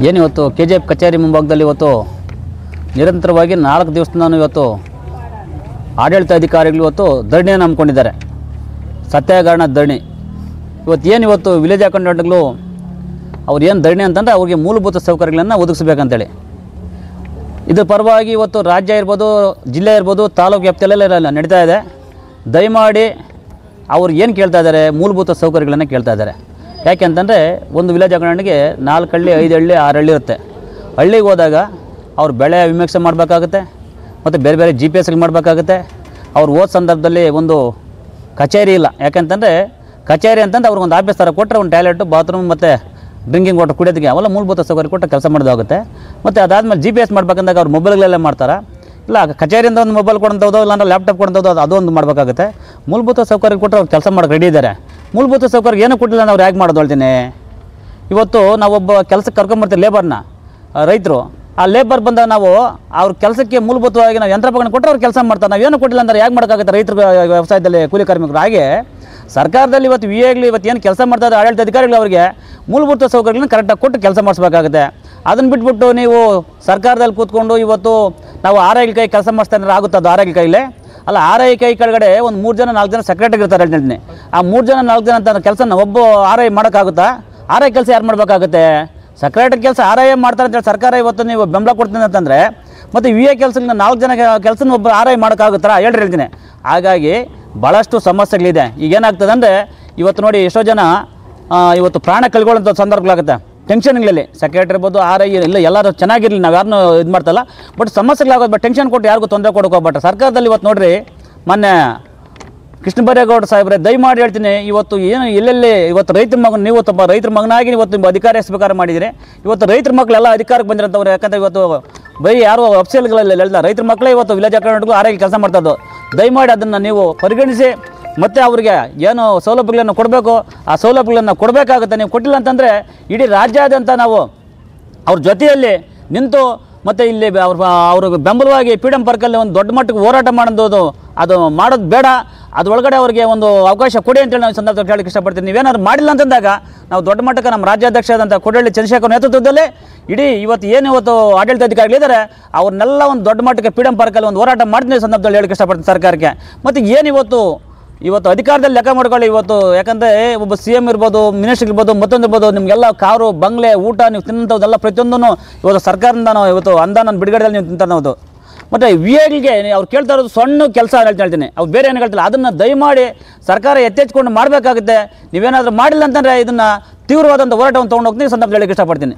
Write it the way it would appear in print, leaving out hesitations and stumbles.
ಏನಿವತ್ತು KGF ಕಚೇರಿ ಮುಂಭಾಗದಲ್ಲಿ ಇವತ್ತು ನಿರಂತರವಾಗಿ 4 ದಿವಸದಿಂದ ಇವತ್ತು ಆಡಳಿತಾಧಿಕಾರಿಗಳು ಇವತ್ತು ಧರಣಿಯನ್ನು ಹಮ್ಮಿಕೊಂಡಿದ್ದಾರೆ. ಸತ್ಯಾಗ್ರಹ ಧರಣಿ. ಇವತ್ತು ವಿಲೇಜ್ ಅಕೌಂಟೆಂಟ್ಗಳು ಅವ್ರು ಏನು ಧರಣಿ ಅಂತಂದರೆ ಅವ್ರಿಗೆ ಮೂಲಭೂತ ಸೌಕರ್ಯಗಳನ್ನು ಒದಗಿಸಬೇಕಂತೇಳಿ. ಇದ್ರ ಪರವಾಗಿ ಇವತ್ತು ರಾಜ್ಯ ಇರ್ಬೋದು, ಜಿಲ್ಲೆ ಇರ್ಬೋದು, ತಾಲೂಕು ವ್ಯಾಪ್ತಿಯಲ್ಲೆಲ್ಲ ನಡೀತಾ ಇದೆ. ದಯಮಾಡಿ ಅವ್ರು ಏನು ಕೇಳ್ತಾ ಇದ್ದಾರೆ, ಮೂಲಭೂತ ಸೌಕರ್ಯಗಳನ್ನು ಕೇಳ್ತಾ ಇದ್ದಾರೆ. ಯಾಕೆ ಅಂತಂದರೆ ಒಂದು ವಿಲೇಜ್ ಅಕೌಂಟೆಂಟ್ಗೆ 4 ಹಳ್ಳಿ, 5 ಹಳ್ಳಿ, 6 ಹಳ್ಳಿ ಇರುತ್ತೆ. ಹಳ್ಳಿಗೆ ಹೋದಾಗ ಅವ್ರು ಬೆಳೆ ವಿಮರ್ಶೆ ಮಾಡಬೇಕಾಗುತ್ತೆ, ಮತ್ತು ಬೇರೆ ಬೇರೆ GPS ಮಾಡಬೇಕಾಗುತ್ತೆ. ಅವ್ರು ಹೋದ ಸಂದರ್ಭದಲ್ಲಿ ಒಂದು ಕಚೇರಿ ಇಲ್ಲ. ಯಾಕೆಂತಂದರೆ ಕಚೇರಿ ಅಂತಂದ್ರೆ ಅವ್ರಿಗೊಂದು ಆಫೀಸ್ ಥರ ಕೊಟ್ಟರೆ ಒಂದು ಟಾಯ್ಲೆಟು, ಬಾತ್ರೂಮ್ ಮತ್ತು ಡ್ರಿಂಕಿಂಗ್ ವಾಟರ್ ಕುಡಿಯೋದಕ್ಕೆ ಅವೆಲ್ಲ ಮೂಲಭೂತ ಸೌಕರ್ಯ ಕೊಟ್ಟು ಕೆಲಸ ಮಾಡೋದಾಗುತ್ತೆ. ಮತ್ತು ಅದಾದಮೇಲೆ GPS ಮಾಡಬೇಕಂದಾಗ ಅವ್ರು ಮೊಬೈಲ್ಗಳೆಲ್ಲ ಮಾಡ್ತಾರೆ. ಇಲ್ಲ ಕಚೇರಿಯಿಂದ ಒಂದು ಮೊಬೈಲ್ ಕೊಡೋಂಥದ್ದು, ಇಲ್ಲಾಂದ್ರೆ ಲ್ಯಾಪ್ಟಾಪ್ ಕೊಡೋಂಥದ್ದು, ಅದೊಂದು ಮಾಡಬೇಕಾಗುತ್ತೆ. ಮೂಲಭೂತ ಸೌಕರ್ಯ ಕೊಟ್ಟರೆ ಅವ್ರು ಕೆಲಸ ಮಾಡೋಕ್ಕೆ ರೆಡಿ ಇದ್ದಾರೆ. ಮೂಲಭೂತ ಸೌಕರ್ಯ ಏನೂ ಕೊಟ್ಟಿಲ್ಲ ನಾವು ಹೇಗೆ ಮಾಡೋದು ಹೇಳ್ತೀನಿ. ಇವತ್ತು ನಾವೊಬ್ಬ ಕೆಲಸಕ್ಕೆ ಕರ್ಕೊಂಬರ್ತೀವಿ ಲೇಬರ್ನ, ರೈತರು. ಆ ಲೇಬರ್ ಬಂದಾಗ ನಾವು ಅವ್ರ ಕೆಲಸಕ್ಕೆ ಮೂಲಭೂತವಾಗಿ ನಾವು ಯಂತ್ರೋಪಕರಣ ಕೊಟ್ಟರೆ ಅವ್ರು ಕೆಲಸ ಮಾಡ್ತಾರೆ. ನಾವು ಏನು ಕೊಟ್ಟಿಲ್ಲ ಅಂದ್ರೆ ಹೇಗೆ ಮಾಡೋಕ್ಕಾಗುತ್ತೆ ರೈತರು, ವ್ಯವಸಾಯದಲ್ಲಿ ಕೂಲಿ ಕಾರ್ಮಿಕರು. ಹಾಗೆ ಸರ್ಕಾರದಲ್ಲಿ ಇವತ್ತು VAಗಳು ಇವತ್ತು ಏನು ಕೆಲಸ ಮಾಡ್ತಾರೆ ಆಡಳಿತ ಅಧಿಕಾರಿಗಳು, ಅವರಿಗೆ ಮೂಲಭೂತ ಸೌಕರ್ಯಗಳನ್ನ ಕರೆಕ್ಟಾಗಿ ಕೊಟ್ಟು ಕೆಲಸ ಮಾಡಿಸ್ಬೇಕಾಗುತ್ತೆ. ಅದನ್ನು ಬಿಟ್ಬಿಟ್ಟು ನೀವು ಸರ್ಕಾರದಲ್ಲಿ ಕೂತ್ಕೊಂಡು ಇವತ್ತು ನಾವು RI ಕೈ ಕೆಲಸ ಮಾಡಿಸ್ತಾ ಇದ್ರೆ ಆಗುತ್ತೆ? ಅದು RI ಕೈಲೇ ಅಲ್ಲ. RI ಕೈ ಕೆಳಗಡೆ ಒಂದು 3 ಜನ 4 ಜನ ಸೆಕ್ರೆಟರಿ ಇರ್ತಾರೆ ಹೇಳ್ತೀನಿ. ಆ 3 ಜನ 4 ಜನ ಅಂತ ಕೆಲಸನ ಒಬ್ಬ RI ಮಾಡೋಕ್ಕಾಗುತ್ತಾ? RI ಕೆಲಸ ಯಾರು ಮಾಡಬೇಕಾಗುತ್ತೆ? ಸೆಕ್ರೆಟರಿ ಕೆಲಸ RI ಮಾಡ್ತಾರೆ ಅಂತೇಳಿ ಸರ್ಕಾರ ಇವತ್ತು ನೀವು ಬೆಂಬಲ ಕೊಡ್ತೀನಿ ಅಂತಂದರೆ, ಮತ್ತು VA ಕೆಲಸಗಳನ್ನ 4 ಜನ ಕೆಲಸನ ಒಬ್ಬ RI ಮಾಡೋಕ್ಕಾಗುತ್ತಾ ಹೇಳ್ತೀನಿ. ಹಾಗಾಗಿ ಭಾಳಷ್ಟು ಸಮಸ್ಯೆಗಳಿದೆ. ಈಗೇನಾಗ್ತದೆ ಅಂದರೆ ಇವತ್ತು ನೋಡಿ ಎಷ್ಟೋ ಜನ ಇವತ್ತು ಪ್ರಾಣ ಕಳ್ಕೊಳ್ಳೋಂಥ ಸಂದರ್ಭಗಳಾಗುತ್ತೆ ಟೆನ್ಷನ್ಗಳಲ್ಲಿ. ಸೆಕ್ರೆಟರಿ ಇರ್ಬೋದು, RI ಇಲ್ಲ, ಎಲ್ಲರೂ ಚೆನ್ನಾಗಿರಲಿ, ನಾವು ಯಾರನ್ನೂ ಇದು ಮಾಡ್ತಲ್ಲ. ಬಟ್ ಸಮಸ್ಯೆಗಳಾಗೋದು. ಬಟ್ ಟೆನ್ಷನ್ ಕೊಟ್ಟು ಯಾರಿಗೂ ತೊಂದರೆ ಕೊಡೋಕೆ ಹೋಗ್ಬಟ್ರೆ ಸರ್ಕಾರದಲ್ಲಿ ಇವತ್ತು ನೋಡಿರಿ, ಮೊನ್ನೆ ಕೃಷ್ಣ ಬೈರೇಗೌಡ ಸಾಹೇಬ್ರೆ ದಯಮಾಡಿ ಹೇಳ್ತೀನಿ, ಇವತ್ತು ಏನು ಎಲ್ಲೆಲ್ಲಿ ಇವತ್ತು ರೈತರ ಮಗನ, ನೀವು ಒಬ್ಬ ರೈತರ ಮಗನಾಗಿ ಇವತ್ತು ನಿಮ್ಮ ಅಧಿಕಾರ ಸ್ವೀಕಾರ ಮಾಡಿದ್ದೀರಿ. ಇವತ್ತು ರೈತರ ಮಕ್ಕಳೆಲ್ಲ ಅಧಿಕಾರಕ್ಕೆ ಬಂದಿರೋಂಥವ್ರು. ಯಾಕಂದರೆ ಇವತ್ತು ಬರೀ ಯಾರು ಅಫ್ಸಿಯಲ್ಗಳಲ್ಲಿ ಎಲ್ಲ ರೈತರ ಮಕ್ಕಳೇ ಇವತ್ತು ವಿಲೇಜ್ ಅಕೌಂಟೆಂಟ್ಗೂ RI ಕೆಲಸ ಮಾಡ್ತಾಯಿದ್ದು. ದಯಮಾಡಿ ಅದನ್ನು ನೀವು ಪರಿಗಣಿಸಿ, ಮತ್ತು ಅವ್ರಿಗೆ ಏನು ಸೌಲಭ್ಯಗಳನ್ನು ಕೊಡಬೇಕು ಆ ಸೌಲಭ್ಯಗಳನ್ನು ಕೊಡಬೇಕಾಗುತ್ತೆ. ನೀವು ಕೊಟ್ಟಿಲ್ಲ ಅಂತಂದರೆ ಇಡೀ ರಾಜ್ಯಾದ್ಯಂತ ನಾವು ಅವ್ರ ಜೊತೆಯಲ್ಲಿ ನಿಂತು, ಮತ್ತು ಇಲ್ಲಿ ಅವ್ರಿಗೆ ಬೆಂಬಲವಾಗಿ ಫ್ರೀಡಮ್ ಪಾರ್ಕಲ್ಲಿ ಒಂದು ದೊಡ್ಡ ಮಟ್ಟಕ್ಕೆ ಹೋರಾಟ ಮಾಡೋದು, ಅದು ಮಾಡೋದು ಬೇಡ. ಅದರೊಳಗಡೆ ಅವ್ರಿಗೆ ಒಂದು ಅವಕಾಶ ಕೊಡಿ ಅಂತೇಳಿ ನಾವು ಸಂದರ್ಭದಲ್ಲಿ ಹೇಳಕ್ಕೆ ಇಷ್ಟಪಡ್ತೀನಿ. ನೀವೇನಾದ್ರು ಮಾಡಿಲ್ಲ ಅಂತಂದಾಗ ನಾವು ದೊಡ್ಡ ಮಟ್ಟಕ್ಕೆ ನಮ್ಮ ರಾಜ್ಯಾಧ್ಯಕ್ಷರಾದಂಥ ಕೋಡಹಳ್ಳಿ ಚಂದ್ರಶೇಖರ್ ನೇತೃತ್ವದಲ್ಲಿ ಇಡೀ ಇವತ್ತು ಆಡಳಿತಾಧಿಕಾರಿಗಳಿದ್ದಾರೆ ಅವ್ರನ್ನೆಲ್ಲ ಒಂದು ದೊಡ್ಡ ಮಟ್ಟಕ್ಕೆ ಫ್ರೀಡಮ್ ಪಾರ್ಕಲ್ಲಿ ಒಂದು ಹೋರಾಟ ಮಾಡ್ತೀನಿ ಸಂದರ್ಭದಲ್ಲಿ ಹೇಳಕ್ಕೆ ಇಷ್ಟಪಡ್ತೀನಿ ಸರ್ಕಾರಕ್ಕೆ. ಮತ್ತು ಏನು ಇವತ್ತು ಅಧಿಕಾರದಲ್ಲಿ ಲೆಕ್ಕ ಮಾಡ್ಕೊಳ್ಳಿ. ಯಾಕಂದರೆ ಒಬ್ಬ CM ಇರ್ಬೋದು, ಮಿನಿಸ್ಟರ್ ಇರ್ಬೋದು, ಮತ್ತೊಂದು ಇರ್ಬೋದು, ನಿಮಗೆಲ್ಲ ಕಾರು, ಬಂಗ್ಲೆ, ಊಟ, ನೀವು ತಿನ್ನಂಥದ್ದೆಲ್ಲ ಪ್ರತಿಯೊಂದೂ ಇವತ್ತು ಸರ್ಕಾರದಿಂದ ನಾವು ಇವತ್ತು ಅನುದಾನ ಬಿಡುಗಡೆಯಲ್ಲಿ ನೀವು ತಿಂತಾನೋದು. ಮತ್ತು VAಗಳಿಗೆ ಅವ್ರು ಕೇಳ್ತಾ ಇರೋದು ಸಣ್ಣ ಕೆಲಸ ಹೇಳ್ತೀನಿ, ಅವ್ರು ಬೇರೆ ಏನು ಹೇಳ್ತಿಲ್ಲ. ಅದನ್ನು ದಯಮಾಡಿ ಸರ್ಕಾರ ಎತ್ತೆಚ್ಕೊಂಡು ಮಾಡಬೇಕಾಗುತ್ತೆ. ನೀವೇನಾದರೂ ಮಾಡಿಲ್ಲ ಅಂತಂದರೆ ಇದನ್ನು ತೀವ್ರವಾದಂಥ ಹೋರಾಟವನ್ನು ತೊಗೊಂಡು ಹೋಗ್ತೀನಿ ಸಂದರ್ಭದಲ್ಲಿ ಹೇಳಕ್ಕೆ ಇಷ್ಟಪಡ್ತೀನಿ.